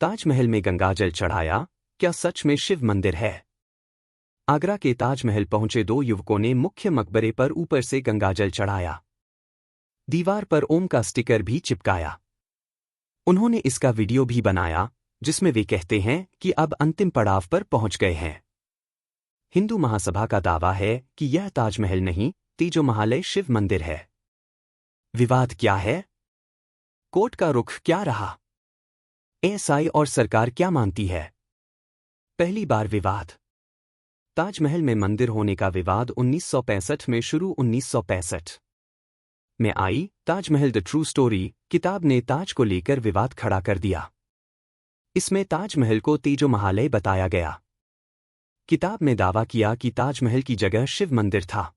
ताजमहल में गंगाजल चढ़ाया, क्या सच में शिव मंदिर है? आगरा के ताजमहल पहुंचे दो युवकों ने मुख्य मकबरे पर ऊपर से गंगाजल चढ़ाया। दीवार पर ओम का स्टिकर भी चिपकाया। उन्होंने इसका वीडियो भी बनाया, जिसमें वे कहते हैं कि अब अंतिम पड़ाव पर पहुंच गए हैं। हिंदू महासभा का दावा है कि यह ताजमहल नहीं, तेजोमहालय शिव मंदिर है। विवाद क्या है? कोर्ट का रुख क्या रहा? एएसआई और सरकार क्या मानती है? पहली बार विवाद। ताजमहल में मंदिर होने का विवाद 1965 में शुरू। 1965 में आई ताजमहल द ट्रू स्टोरी किताब ने ताज को लेकर विवाद खड़ा कर दिया। इसमें ताजमहल को तेजोमहालय बताया गया। किताब में दावा किया कि ताजमहल की जगह शिव मंदिर था।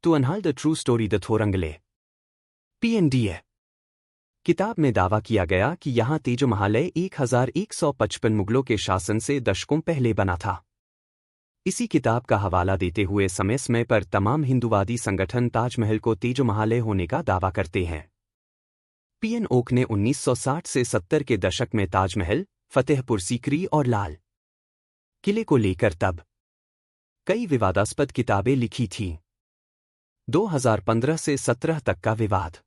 To unveil the true story the थोरंगले PNDA। किताब में दावा किया गया कि यहां तेजोमहालय 1155 मुगलों के शासन से दशकों पहले बना था। इसी किताब का हवाला देते हुए समय पर तमाम हिंदूवादी संगठन ताजमहल को तेजोमहालय होने का दावा करते हैं। PN ओक ने 1960 से 70 के दशक में ताजमहल, फतेहपुर सीकरी और लाल किले को लेकर तब कई विवादास्पद किताबें लिखी थीं। 2015 से 17 तक का विवाद।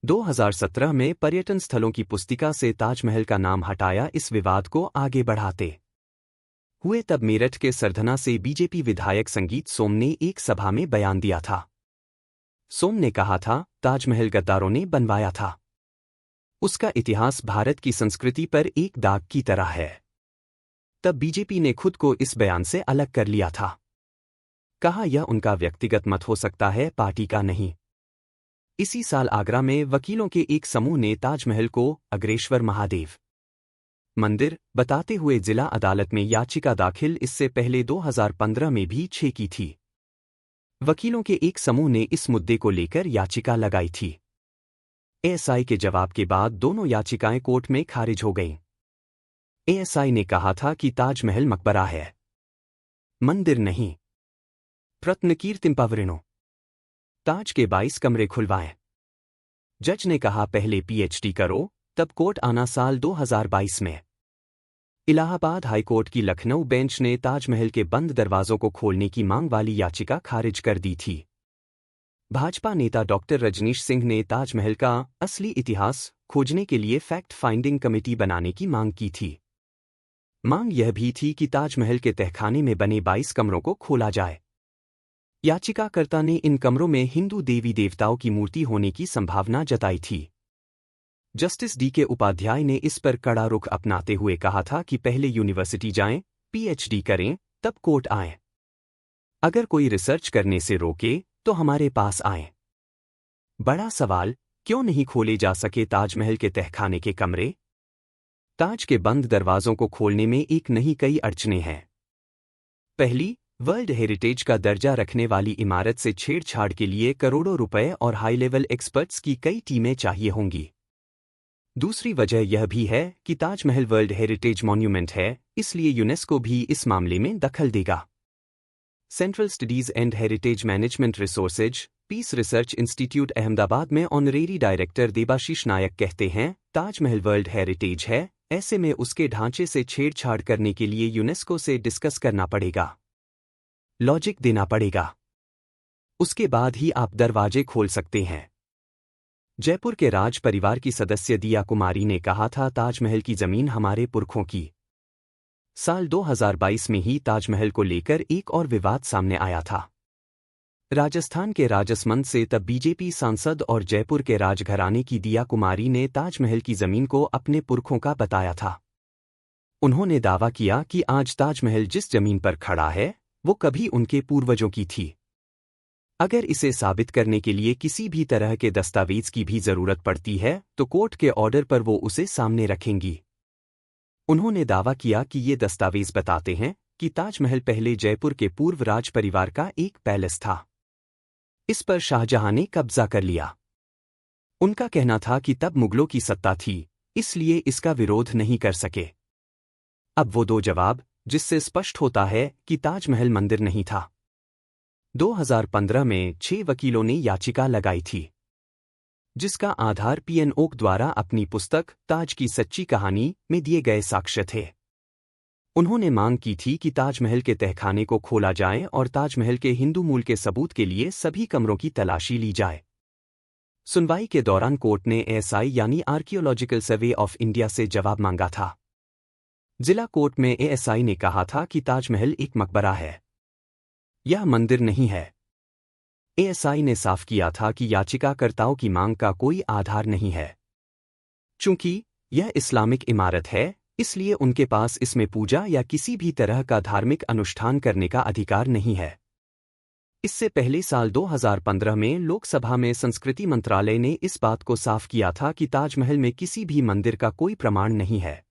2017 में पर्यटन स्थलों की पुस्तिका से ताजमहल का नाम हटाया इस विवाद को आगे बढ़ाते हुए तब मेरठ के सरधना से बीजेपी विधायक संगीत सोम ने एक सभा में बयान दिया था। सोम ने कहा था, ताजमहल गद्दारों ने बनवाया था। उसका इतिहास भारत की संस्कृति पर एक दाग की तरह है। तब बीजेपी ने खुद को इस बयान से अलग कर लिया था। कहा यह उनका व्यक्तिगत मत हो सकता है, पार्टी का नहीं। इसी साल आगरा में वकीलों के एक समूह ने ताजमहल को अग्रेश्वर महादेव मंदिर बताते हुए जिला अदालत में याचिका दाखिल इससे पहले 2015 में भी की थी। वकीलों के एक समूह ने इस मुद्दे को लेकर याचिका लगाई थी। एएसआई के जवाब के बाद दोनों याचिकाएं कोर्ट में खारिज हो गईं। एएसआई ने कहा था कि ताजमहल मकबरा है, मंदिर नहीं। प्रत्नकीर्तिम्पावरिणो ताज के 22 कमरे खुलवाएं। जज ने कहा पहले PhD करो, तब कोर्ट आना साल 2022 में। इलाहाबाद हाईकोर्ट की लखनऊ बेंच ने ताजमहल के बंद दरवाजों को खोलने की मांग वाली याचिका खारिज कर दी थी। भाजपा नेता डॉक्टर रजनीश सिंह ने ताजमहल का असली इतिहास खोजने के लिए फैक्ट फाइंडिंग कमेटी बनाने की मांग की थी। मांग यह भी थी कि ताजमहल के तहखाने में बने 22 कमरों को खोला जाए। याचिकाकर्ता ने इन कमरों में हिंदू देवी देवताओं की मूर्ति होने की संभावना जताई थी। जस्टिस DK उपाध्याय ने इस पर कड़ा रुख अपनाते हुए कहा था कि पहले यूनिवर्सिटी जाएं, PhD करें, तब कोर्ट आएं। अगर कोई रिसर्च करने से रोके तो हमारे पास आएं। बड़ा सवाल, क्यों नहीं खोले जा सके ताजमहल के तहखाने के कमरे? ताज के बंद दरवाजों को खोलने में एक नहीं कई अड़चनें हैं। पहली, वर्ल्ड हेरिटेज का दर्जा रखने वाली इमारत से छेड़छाड़ के लिए करोड़ों रुपए और हाई लेवल एक्सपर्ट्स की कई टीमें चाहिए होंगी। दूसरी वजह यह भी है कि ताजमहल वर्ल्ड हेरिटेज मॉन्यूमेंट है, इसलिए यूनेस्को भी इस मामले में दखल देगा। Central studies and heritage management resources, peace research institute Ahmedabad में ऑनरेरी डायरेक्टर देबाशीष नायक कहते हैं, ताजमहल वर्ल्ड हेरिटेज है, ऐसे में उसके ढांचे से छेड़छाड़ करने के लिए यूनेस्को से डिस्कस करना पड़ेगा, लॉजिक देना पड़ेगा। उसके बाद ही आप दरवाजे खोल सकते हैं। जयपुर के राज परिवार की सदस्य दिया कुमारी ने कहा था, ताजमहल की जमीन हमारे पुरखों की। साल 2022 में ही ताजमहल को लेकर एक और विवाद सामने आया था। राजस्थान के राजसमंद से तब बीजेपी सांसद और जयपुर के राजघराने की दिया कुमारी ने ताजमहल की जमीन को अपने पुरखों का बताया था। उन्होंने दावा किया कि आज ताजमहल जिस जमीन पर खड़ा है वो कभी उनके पूर्वजों की थी। अगर इसे साबित करने के लिए किसी भी तरह के दस्तावेज की भी जरूरत पड़ती है तो कोर्ट के ऑर्डर पर वो उसे सामने रखेंगी। उन्होंने दावा किया कि ये दस्तावेज बताते हैं कि ताजमहल पहले जयपुर के पूर्व राज परिवार का एक पैलेस था। इस पर शाहजहां ने कब्जा कर लिया। उनका कहना था कि तब मुगलों की सत्ता थी, इसलिए इसका विरोध नहीं कर सके। अब वो दो जवाब, जिससे स्पष्ट होता है कि ताजमहल मंदिर नहीं था। 2015 में 6 वकीलों ने याचिका लगाई थी। जिसका आधार पीएन ओक द्वारा अपनी पुस्तक ताज की सच्ची कहानी में दिए गए साक्ष्य थे। उन्होंने मांग की थी कि ताजमहल के तहखाने को खोला जाए और ताजमहल के हिंदू मूल के सबूत के लिए सभी कमरों की तलाशी ली जाए। सुनवाई के दौरान कोर्ट ने एएसआई यानी आर्कियोलॉजिकल सर्वे ऑफ इंडिया से जवाब मांगा था। जिला कोर्ट में एएसआई ने कहा था कि ताजमहल एक मकबरा है, यह मंदिर नहीं है। एएसआई ने साफ किया था कि याचिकाकर्ताओं की मांग का कोई आधार नहीं है। चूंकि यह इस्लामिक इमारत है, इसलिए उनके पास इसमें पूजा या किसी भी तरह का धार्मिक अनुष्ठान करने का अधिकार नहीं है। इससे पहले साल 2015 में लोकसभा में संस्कृति मंत्रालय ने इस बात को साफ किया था कि ताजमहल में किसी भी मंदिर का कोई प्रमाण नहीं है।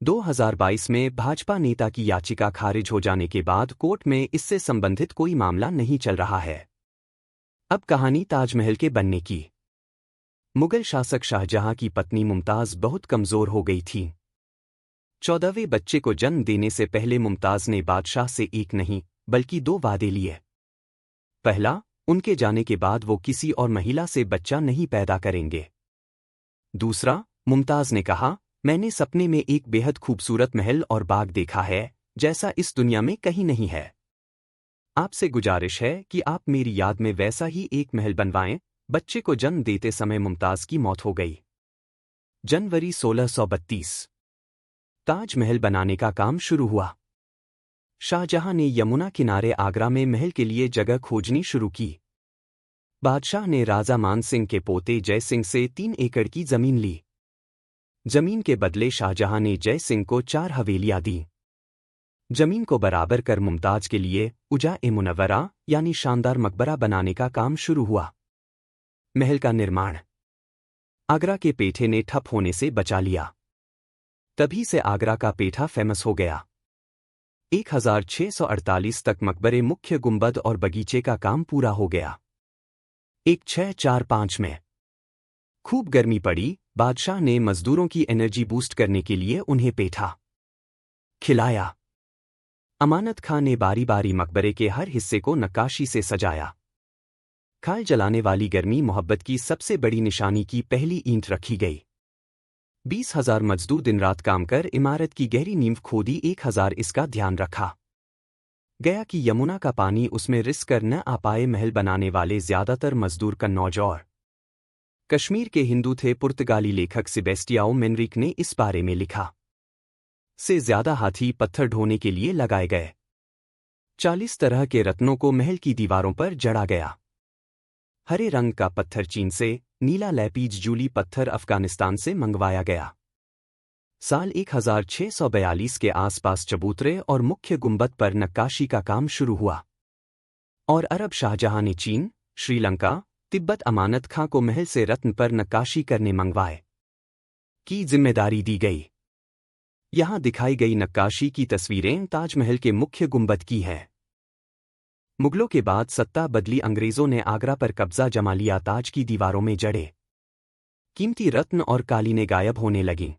2022 में भाजपा नेता की याचिका खारिज हो जाने के बाद कोर्ट में इससे संबंधित कोई मामला नहीं चल रहा है। अब कहानी ताजमहल के बनने की। मुगल शासक शाहजहां की पत्नी मुमताज बहुत कमजोर हो गई थी। 14वें बच्चे को जन्म देने से पहले मुमताज ने बादशाह से एक नहीं बल्कि 2 वादे लिए। पहला, उनके जाने के बाद वो किसी और महिला से बच्चा नहीं पैदा करेंगे। दूसरा, मुमताज ने कहा, मैंने सपने में एक बेहद खूबसूरत महल और बाग देखा है, जैसा इस दुनिया में कहीं नहीं है। आपसे गुजारिश है कि आप मेरी याद में वैसा ही एक महल बनवाएं। बच्चे को जन्म देते समय मुमताज की मौत हो गई। जनवरी 1632 ताजमहल बनाने का काम शुरू हुआ। शाहजहां ने यमुना किनारे आगरा में महल के लिए जगह खोजनी शुरू की। बादशाह ने राजा मान सिंह के पोते जय सिंह से 3 एकड़ की जमीन ली। जमीन के बदले शाहजहां ने जय सिंह को 4 हवेलियां दी। जमीन को बराबर कर मुमताज के लिए उजा-ए-मुनव्वरा यानी शानदार मकबरा बनाने का काम शुरू हुआ। महल का निर्माण आगरा के पेठे ने ठप होने से बचा लिया। तभी से आगरा का पेठा फेमस हो गया। 1648 तक मकबरे, मुख्य गुंबद और बगीचे का काम पूरा हो गया। 1645 में खूब गर्मी पड़ी। बादशाह ने मजदूरों की एनर्जी बूस्ट करने के लिए उन्हें पेठा खिलाया। अमानत खां ने बारी बारी मकबरे के हर हिस्से को नक्काशी से सजाया। खाल जलाने वाली गर्मी मोहब्बत की सबसे बड़ी निशानी की पहली ईंट रखी गई। 20,000 मजदूर दिन रात काम कर इमारत की गहरी नींव खोदी। 1,000 इसका ध्यान रखा गया कि यमुना का पानी उसमें रिस कर न आ पाए। महल बनाने वाले ज्यादातर मजदूर कन्नौज और कश्मीर के हिंदू थे। पुर्तगाली लेखक सेबेस्टियाओ मेनरिक ने इस बारे में लिखा, से ज्यादा हाथी पत्थर ढोने के लिए लगाए गए। 40 तरह के रत्नों को महल की दीवारों पर जड़ा गया। हरे रंग का पत्थर चीन से, नीला लैपीज जूली पत्थर अफगानिस्तान से मंगवाया गया। साल 1642 के आसपास चबूतरे और मुख्य गुंबद पर नक्काशी का काम शुरू हुआ और अरब शाहजहां ने चीन, श्रीलंका, तिब्बत अमानत खां को महल से रत्न पर नक्काशी करने मंगवाए की जिम्मेदारी दी गई। यहां दिखाई गई नक्काशी की तस्वीरें ताजमहल के मुख्य गुंबद की हैं। मुगलों के बाद सत्ता बदली, अंग्रेजों ने आगरा पर कब्जा जमा लिया। ताज की दीवारों में जड़े कीमती रत्न और कालीनें गायब होने लगीं।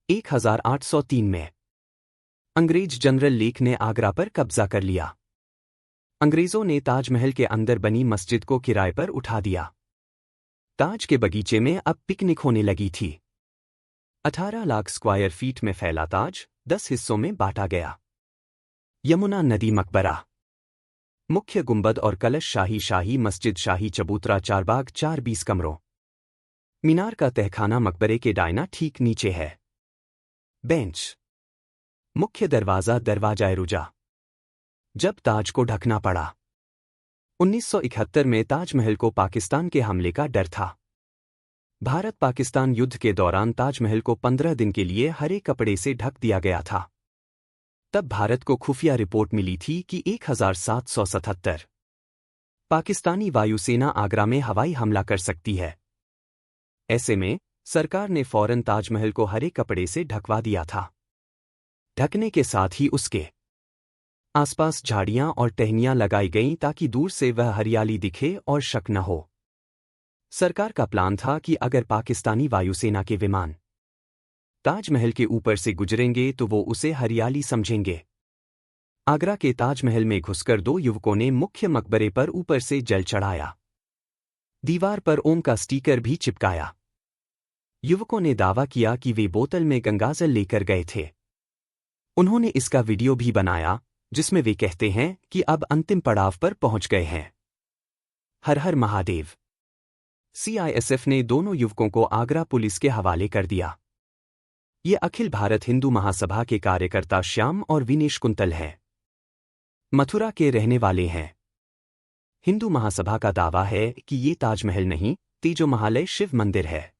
1803 में अंग्रेज जनरल लेक ने आगरा पर कब्जा कर लिया। अंग्रेजों ने ताजमहल के अंदर बनी मस्जिद को किराए पर उठा दिया। ताज के बगीचे में अब पिकनिक होने लगी थी। 18 लाख स्क्वायर फीट में फैला ताज 10 हिस्सों में बांटा गया। यमुना नदी मकबरा, मुख्य गुंबद और कलश, शाही मस्जिद, शाही चबूतरा, चारबाग, 420 कमरों, मीनार का तहखाना मकबरे के डायना ठीक नीचे है। बेंच, मुख्य दरवाजा, दरवाजा रुजा। जब ताज को ढकना पड़ा 1971 में, ताजमहल को पाकिस्तान के हमले का डर था। भारत पाकिस्तान युद्ध के दौरान ताजमहल को 15 दिन के लिए हरे कपड़े से ढक दिया गया था। तब भारत को खुफिया रिपोर्ट मिली थी कि 1777 पाकिस्तानी वायुसेना आगरा में हवाई हमला कर सकती है। ऐसे में सरकार ने फौरन ताजमहल को हरे कपड़े से ढकवा दिया था। ढकने के साथ ही उसके आसपास झाड़ियां और टहनियां लगाई गईं ताकि दूर से वह हरियाली दिखे और शक न हो। सरकार का प्लान था कि अगर पाकिस्तानी वायुसेना के विमान ताजमहल के ऊपर से गुजरेंगे तो वो उसे हरियाली समझेंगे। आगरा के ताजमहल में घुसकर 2 युवकों ने मुख्य मकबरे पर ऊपर से जल चढ़ाया। दीवार पर ओम का स्टिकर भी चिपकाया। युवकों ने दावा किया कि वे बोतल में गंगाजल लेकर गए थे। उन्होंने इसका वीडियो भी बनाया, जिसमें वे कहते हैं कि अब अंतिम पड़ाव पर पहुंच गए हैं। हर हर महादेव। सीआईएसएफ ने दोनों युवकों को आगरा पुलिस के हवाले कर दिया। ये अखिल भारत हिंदू महासभा के कार्यकर्ता श्याम और विनेश कुंतल हैं। मथुरा के रहने वाले हैं। हिंदू महासभा का दावा है कि ये ताजमहल नहीं, तेजो महालय शिव मंदिर है।